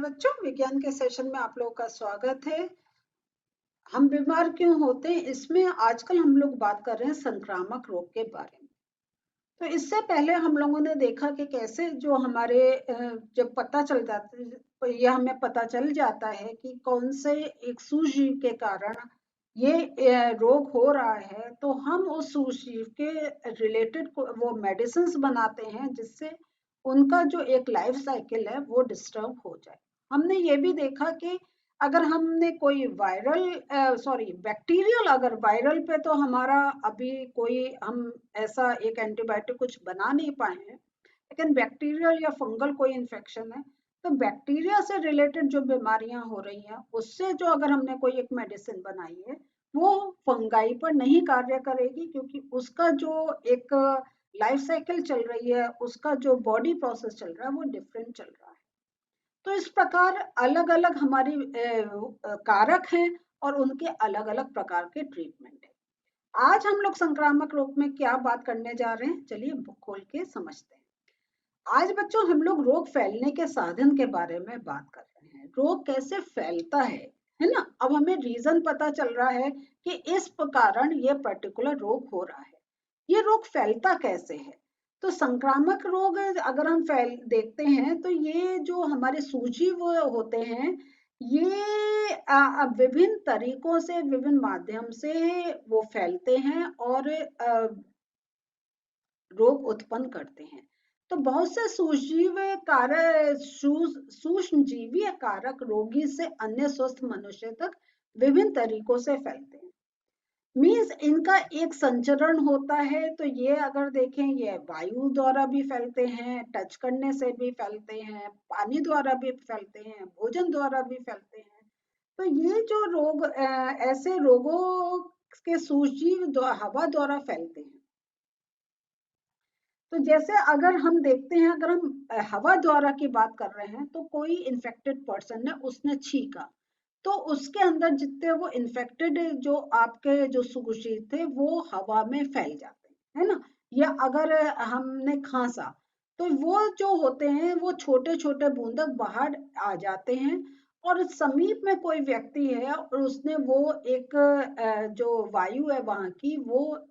बच्चों, विज्ञान के सेशन में आप लोगों का स्वागत है। हम बीमार क्यों होते हैं, इसमें आजकल हम लोग बात कर रहे हैं संक्रामक रोग के बारे में। तो इससे पहले हम लोगों ने देखा कि कैसे जो हमारे जब पता चल जाता है, तो ये हमें पता चल जाता है कि कौन से एक सूक्ष्मजीव के कारण ये रोग हो रहा है, तो हम उस सूक्ष्मजीव के रिलेटेड वो मेडिसिन बनाते हैं जिससे उनका जो एक लाइफ साइकिल है वो डिस्टर्ब हो जाए। हमने ये भी देखा कि अगर हमने कोई बैक्टीरियल, अगर वायरल पे तो हमारा अभी कोई हम ऐसा एक एंटीबायोटिक कुछ बना नहीं पाए हैं, लेकिन बैक्टीरियल या फंगल कोई इन्फेक्शन है तो बैक्टीरिया से रिलेटेड जो बीमारियां हो रही हैं उससे जो अगर हमने कोई एक मेडिसिन बनाई है वो फंगाई पर नहीं कार्य करेगी, क्योंकि उसका जो एक लाइफ साइकिल चल रही है, उसका जो बॉडी प्रोसेस चल रहा है वो डिफरेंट चल रहा है। तो इस प्रकार अलग अलग हमारी कारक हैं और उनके अलग अलग प्रकार के ट्रीटमेंट है। आज हम लोग संक्रामक रोग में क्या बात करने जा रहे हैं, चलिए बुक खोल के समझते हैं। आज बच्चों हम लोग रोग फैलने के साधन के बारे में बात कर रहे हैं। रोग कैसे फैलता है ना। अब हमें रीजन पता चल रहा है कि इस कारण ये पर्टिकुलर रोग हो रहा है। ये रोग फैलता कैसे है, तो संक्रामक रोग अगर हम फैल देखते हैं तो ये जो हमारे सूजीव होते हैं ये विभिन्न तरीकों से, विभिन्न माध्यम से वो फैलते हैं और रोग उत्पन्न करते हैं। तो बहुत से सूक्ष्मजीवीय कारक रोगी से अन्य स्वस्थ मनुष्य तक विभिन्न तरीकों से फैलते हैं। मीन्स इनका एक संचरण होता है। तो ये अगर देखें, ये वायु द्वारा भी फैलते हैं, टच करने से भी फैलते हैं, पानी द्वारा भी फैलते हैं, भोजन द्वारा भी फैलते हैं। तो ये जो रोग ऐसे रोगों के सूक्ष्मजीव हवा द्वारा फैलते हैं। तो जैसे अगर हम देखते हैं, अगर हम हवा द्वारा की बात कर रहे हैं, तो कोई इन्फेक्टेड पर्सन है, उसने छींका तो उसके अंदर जितने वो इन्फेक्टेड जो आपके जो सूक्ष्मजीव थे वो हवा में फैल जाते हैं, है ना। या अगर हमने खांसा तो वो जो होते हैं वो छोटे छोटे बूंदक बाहर आ जाते हैं। और समीप में कोई व्यक्ति है और उसने वो एक जो वायु है वहां की, वो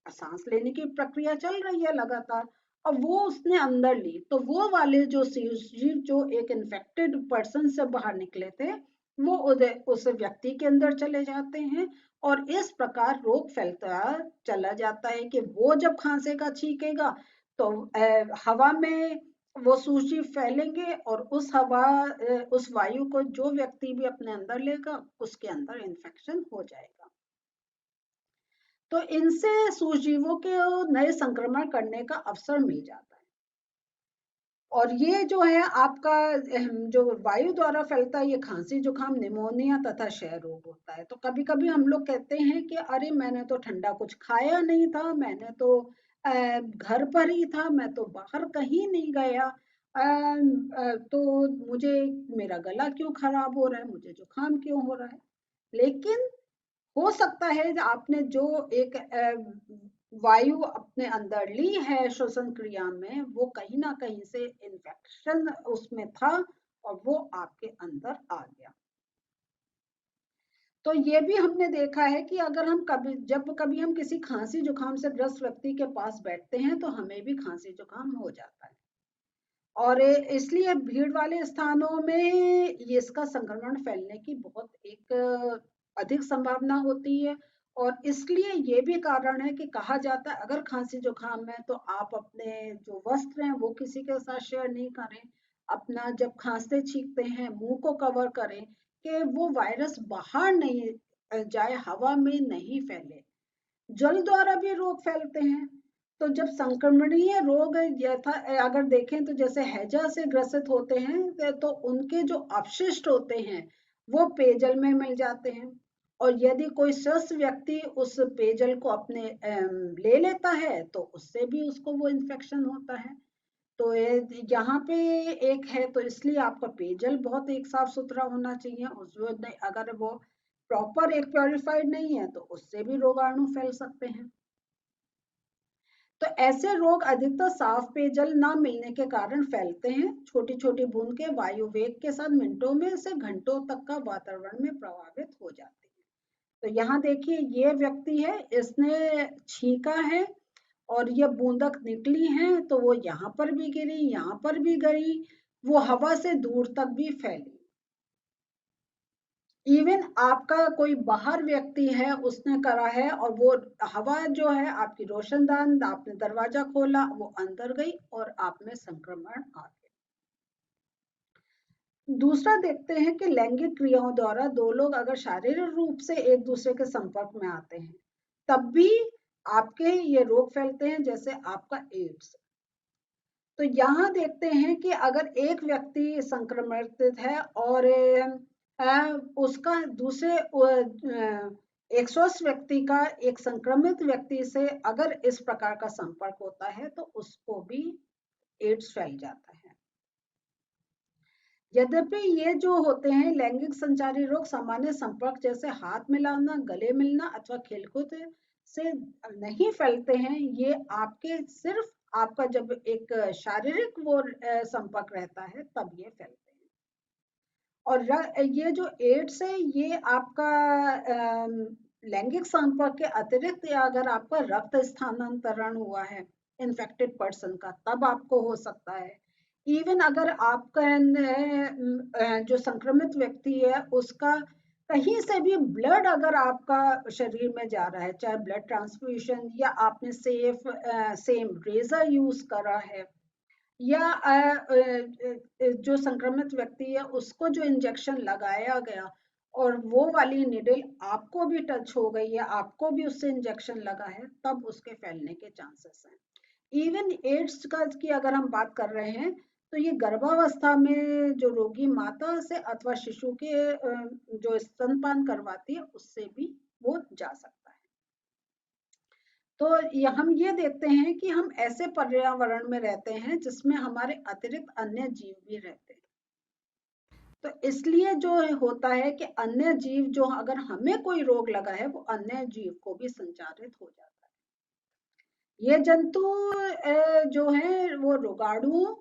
सांस लेने की प्रक्रिया चल रही है लगातार, और वो उसने अंदर ली, तो वो वाले जो जीव जो एक इन्फेक्टेड पर्सन से बाहर निकले थे वो उस व्यक्ति के अंदर चले जाते हैं। और इस प्रकार रोग फैलता चला जाता है कि वो जब खांसेगा, छींकेगा तो हवा में वो सूजी फैलेंगे और उस उस वायु को जो व्यक्ति भी अपने अंदर लेगा उसके अंदर इन्फेक्शन हो जाएगा। तो इनसे सूक्ष्मजीवों के नए संक्रमण करने का अवसर मिल जाता है। और ये जो है आपका जो वायु द्वारा फैलता है, ये खांसी, जुकाम, निमोनिया तथा क्षय रोग होता है। तो कभी कभी हम लोग कहते हैं कि अरे मैंने तो ठंडा कुछ खाया नहीं था, मैंने तो घर पर ही था, मैं तो बाहर कहीं नहीं गया, तो मुझे मेरा गला क्यों खराब हो रहा है, मुझे जुकाम क्यों हो रहा है। लेकिन हो सकता है आपने जो एक वायु अपने अंदर ली है श्वसन क्रिया में, वो कहीं ना कहीं से इन्फेक्शन उसमें था और वो आपके अंदर आ गया। तो ये भी हमने देखा है कि अगर हम जब कभी हम किसी खांसी जुकाम से ग्रस्त व्यक्ति के पास बैठते हैं तो हमें भी खांसी जुकाम हो जाता है। और इसलिए भीड़ वाले स्थानों में इसका संक्रमण फैलने की बहुत एक अधिक संभावना होती है। और इसलिए ये भी कारण है कि कहा जाता है अगर खांसी जुकाम है तो आप अपने जो वस्त्र हैं वो किसी के साथ शेयर नहीं करें। अपना जब खांसते छींकते हैं मुंह को कवर करें कि वो वायरस बाहर नहीं जाए, हवा में नहीं फैले। जल द्वारा भी रोग फैलते हैं। तो जब संक्रमणीय रोग यथा अगर देखें तो जैसे हैजा से ग्रसित होते हैं तो उनके जो अपशिष्ट होते हैं वो पेयजल में मिल जाते हैं। और यदि कोई स्वस्थ व्यक्ति उस पेयजल को अपने ले लेता है तो उससे भी उसको वो इन्फेक्शन होता है। तो यहाँ पे एक है, तो इसलिए आपका पेयजल बहुत एक साफ सुथरा होना चाहिए। उसमें अगर वो प्रॉपर एक प्योरीफाइड नहीं है तो उससे भी रोगाणु फैल सकते हैं। तो ऐसे रोग अधिकतर साफ पेयजल न मिलने के कारण फैलते हैं। छोटी छोटी बूंद के वायु वेग के साथ मिनटों में से घंटों तक का वातावरण में प्रभावित हो जाती है। तो यहाँ देखिए ये व्यक्ति है, इसने छींका है और ये बूंदक निकली है तो वो यहाँ पर भी गिरी, यहाँ पर भी गिरी, वो हवा से दूर तक भी फैली। इवन आपका कोई बाहर व्यक्ति है, उसने करा है और वो हवा जो है आपकी रोशनदान, आपने दरवाजा खोला, वो अंदर गई और आप में संक्रमण आ गया। दूसरा देखते हैं कि लैंगिक क्रियाओं द्वारा दो लोग अगर शारीरिक रूप से एक दूसरे के संपर्क में आते हैं तब भी आपके ये रोग फैलते हैं, जैसे आपका एड्स। तो यहाँ देखते हैं कि अगर एक व्यक्ति संक्रमित है और उसका दूसरे एक स्वस्थ व्यक्ति का एक संक्रमित व्यक्ति से अगर इस प्रकार का संपर्क होता है तो उसको भी एड्स फैल जाता है। यद्यपि ये जो होते हैं लैंगिक संचारी रोग सामान्य संपर्क जैसे हाथ मिलाना, गले मिलना अथवा खेलकूद से नहीं फैलते हैं। ये आपके सिर्फ आपका जब एक शारीरिक वो संपर्क रहता है तब ये फैलते हैं। और ये जो एड्स है ये आपका लैंगिक संपर्क के अतिरिक्त या अगर आपका रक्त स्थानांतरण हुआ है इन्फेक्टेड पर्सन का तब आपको हो सकता है। इवन अगर आपका जो संक्रमित व्यक्ति है उसका कहीं से भी ब्लड अगर आपका शरीर में जा रहा है, चाहे ब्लड ट्रांसफ्यूजन या आपने सेम रेजर यूज करा है या जो संक्रमित व्यक्ति है उसको जो इंजेक्शन लगाया गया और वो वाली निडल आपको भी टच हो गई है, आपको भी उससे इंजेक्शन लगा है, तब उसके फैलने के चांसेस हैं। इवन एड्स का की अगर हम बात कर रहे हैं तो ये गर्भावस्था में जो रोगी माता से अथवा शिशु के जो स्तनपान करवाती है उससे भी वो जा सकता है। तो हम ये देखते हैं कि हम ऐसे पर्यावरण में रहते हैं जिसमें हमारे अतिरिक्त अन्य जीव भी रहते हैं। तो इसलिए जो होता है कि अन्य जीव जो अगर हमें कोई रोग लगा है वो अन्य जीव को भी संचारित हो जाता है। ये जंतु जो है वो रोगाणुओं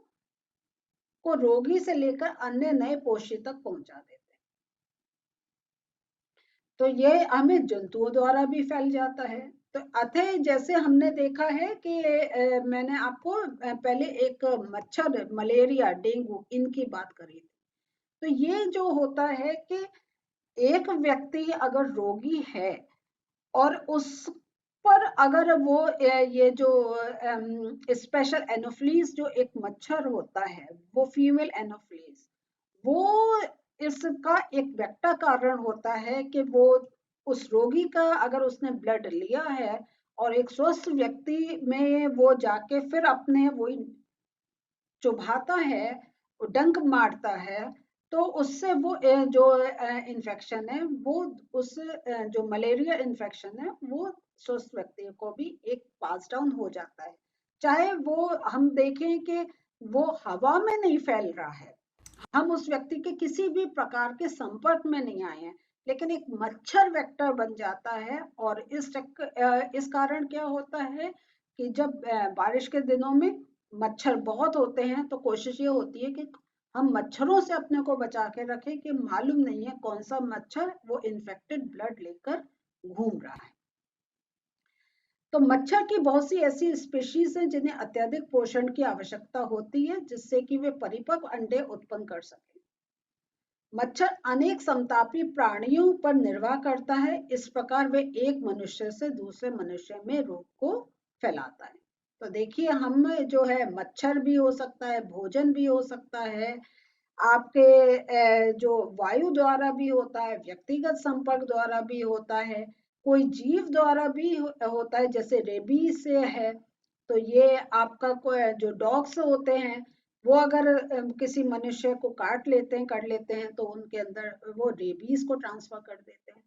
को रोगी से लेकर अन्य नए पोषी तक पहुंचा देते हैं। तो ये हमें जंतुओं द्वारा भी फैल जाता है। तो अतः जैसे हमने देखा है कि मैंने आपको पहले एक मच्छर, मलेरिया, डेंगू इनकी बात करी थी। तो ये जो होता है कि एक व्यक्ति अगर रोगी है और उस पर अगर वो ये जो स्पेशल एनोफ्लीज जो एक मच्छर होता है वो फीमेल एनोफ्लीज, वो इसका एक वेक्टर कारण होता है कि वो उस रोगी का अगर उसने ब्लड लिया है और एक स्वस्थ व्यक्ति में वो जाके फिर अपने वही चुभाता है, डंक मारता है, तो उससे वो जो इन्फेक्शन है वो उस जो मलेरिया इन्फेक्शन है वो स्वस्थ व्यक्ति को भी एक पास डाउन हो जाता है। चाहे वो हम देखें कि वो हवा में नहीं फैल रहा है, हम उस व्यक्ति के किसी भी प्रकार के संपर्क में नहीं आए हैं, लेकिन एक मच्छर वेक्टर बन जाता है। और इस कारण क्या होता है कि जब बारिश के दिनों में मच्छर बहुत होते हैं तो कोशिश ये होती है कि हम मच्छरों से अपने को बचा के रखें कि मालूम नहीं है कौन सा मच्छर वो इन्फेक्टेड ब्लड लेकर घूम रहा है। तो मच्छर की बहुत सी ऐसी स्पीशीज हैं जिन्हें अत्यधिक पोषण की आवश्यकता होती है जिससे कि वे परिपक्व अंडे उत्पन्न कर सकें। मच्छर अनेक समतापी प्राणियों पर निर्वाह करता है, इस प्रकार वे एक मनुष्य से दूसरे मनुष्य में रोग को फैलाता है। तो देखिए हम जो है मच्छर भी हो सकता है, भोजन भी हो सकता है, आपके जो वायु द्वारा भी होता है, व्यक्तिगत संपर्क द्वारा भी होता है, कोई जीव द्वारा भी होता है जैसे रेबीज से है। तो ये आपका कोई जो डॉग्स होते हैं वो अगर किसी मनुष्य को काट लेते हैं, कर लेते हैं तो उनके अंदर वो रेबीज को ट्रांसफर कर देते हैं।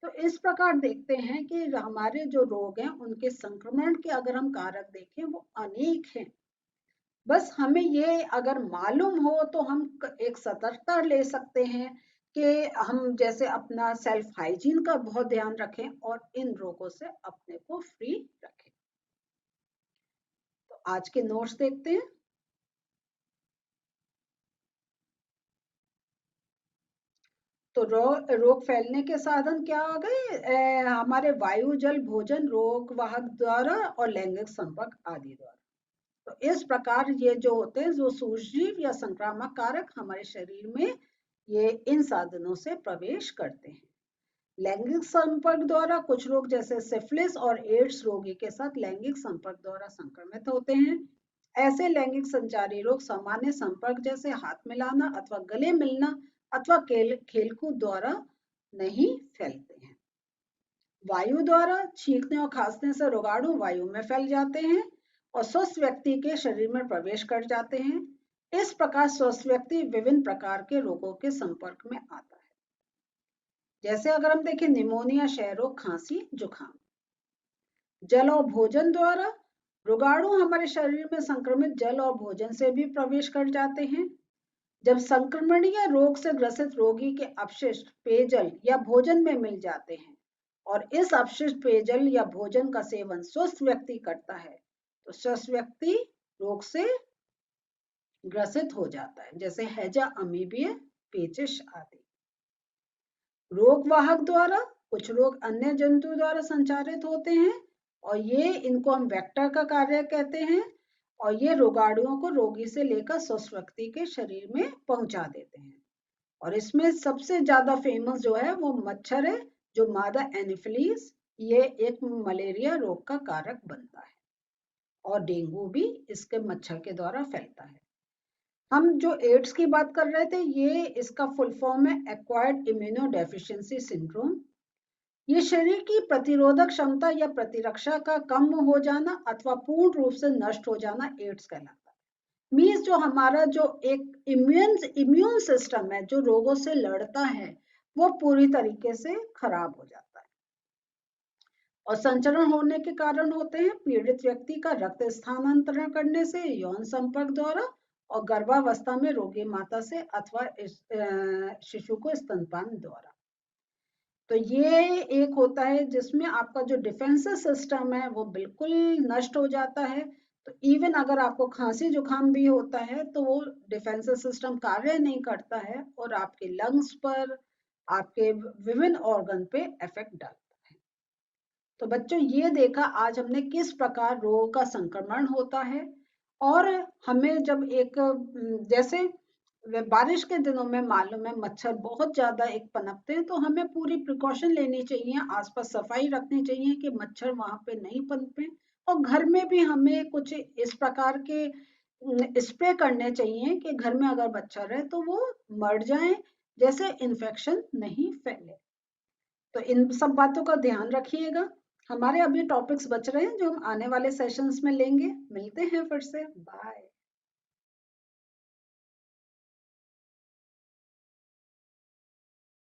तो इस प्रकार देखते हैं कि हमारे जो रोग हैं उनके संक्रमण के अगर हम कारक देखें वो अनेक हैं। बस हमें ये अगर मालूम हो तो हम एक सतर्कता ले सकते हैं कि हम जैसे अपना सेल्फ हाइजीन का बहुत ध्यान रखें और इन रोगों से अपने को फ्री रखें। आज के नोट्स देखते हैं। तो रोग फैलने के साधन क्या आ गए? हमारे वायु, जल, भोजन, रोग वाहक द्वारा और लैंगिक संपर्क आदि द्वारा। तो इस प्रकार ये जो होते हैं, जो सूक्ष्मजीव या संक्रामक कारक हमारे शरीर में ये इन साधनों से प्रवेश करते हैं। लैंगिक संपर्क द्वारा कुछ लोग जैसे सिफिलिस और एड्स रोगी के साथ लैंगिक संपर्क द्वारा संक्रमित होते हैं। ऐसे लैंगिक संचारी रोग सामान्य संपर्क जैसे हाथ मिलाना अथवा गले मिलना अथवा खेलकूद द्वारा नहीं फैलते हैं। वायु द्वारा छींकने और खांसने से रोगाणु वायु में फैल जाते हैं और स्वस्थ व्यक्ति के शरीर में प्रवेश कर जाते हैं। इस प्रकार स्वस्थ व्यक्ति विभिन्न प्रकार के रोगों के संपर्क में आता है। जैसे अगर हम देखें निमोनिया, क्षय रोग, खांसी, जुकाम। जल और भोजन द्वारा रोगाणु हमारे शरीर में संक्रमित जल और भोजन से भी प्रवेश कर जाते हैं। जब संक्रमणीय रोग से ग्रसित रोगी के अपशिष्ट पेयजल या भोजन में मिल जाते हैं और इस अपशिष्ट पेयजल या भोजन का सेवन स्वस्थ व्यक्ति करता है तो स्वस्थ व्यक्ति रोग से ग्रसित हो जाता है, जैसे हैजा, अमीबिया, पेचिश आदि। रोगवाहक द्वारा कुछ रोग अन्य जंतु द्वारा संचारित होते हैं और ये इनको हम वेक्टर का कार्य कहते हैं और ये रोगाणुओं को रोगी से लेकर स्वस्थ व्यक्ति के शरीर में पहुंचा देते हैं। और इसमें सबसे ज्यादा फेमस जो है वो मच्छर है, जो मादा एनोफिलीज, ये एक मलेरिया रोग का कारक बनता है और डेंगू भी इसके मच्छर के द्वारा फैलता है। हम जो एड्स की बात कर रहे थे, ये इसका फुल फॉर्म है एक्वायर्ड इम्यूनोडेफिशिएंसी सिंड्रोम। ये शरीर की प्रतिरोधक क्षमता या प्रतिरक्षा का कम हो जाना अथवा पूर्ण रूप से नष्ट हो जाना एड्स कहलाता है। मीन्स जो हमारा जो एक इम्यून सिस्टम है जो रोगों से लड़ता है वो पूरी तरीके से खराब हो जाता है। और संचरण होने के कारण होते हैं पीड़ित व्यक्ति का रक्त स्थानांतरण करने से, यौन संपर्क द्वारा और गर्भावस्था में रोगी माता से अथवा शिशु को स्तनपान द्वारा। तो ये एक होता है जिसमें आपका जो डिफेंसिव सिस्टम है वो बिल्कुल नष्ट हो जाता है। तो इवन अगर आपको खांसी जुकाम भी होता है तो वो डिफेंसिव सिस्टम कार्य नहीं करता है और आपके लंग्स पर, आपके विभिन्न ऑर्गन पे इफेक्ट डालता है। तो बच्चों ये देखा आज हमने किस प्रकार रोग का संक्रमण होता है और हमें जब एक जैसे बारिश के दिनों में मालूम है मच्छर बहुत ज्यादा एक पनपते हैं तो हमें पूरी प्रिकॉशन लेनी चाहिए, आसपास सफाई रखनी चाहिए कि मच्छर वहां पे नहीं पनपे और घर में भी हमें कुछ इस प्रकार के स्प्रे करने चाहिए कि घर में अगर मच्छर है तो वो मर जाए, जैसे इन्फेक्शन नहीं फैले। तो इन सब बातों का ध्यान रखिएगा। हमारे अभी टॉपिक्स बच रहे हैं जो हम आने वाले सेशंस में लेंगे। मिलते हैं फिर से, बाय।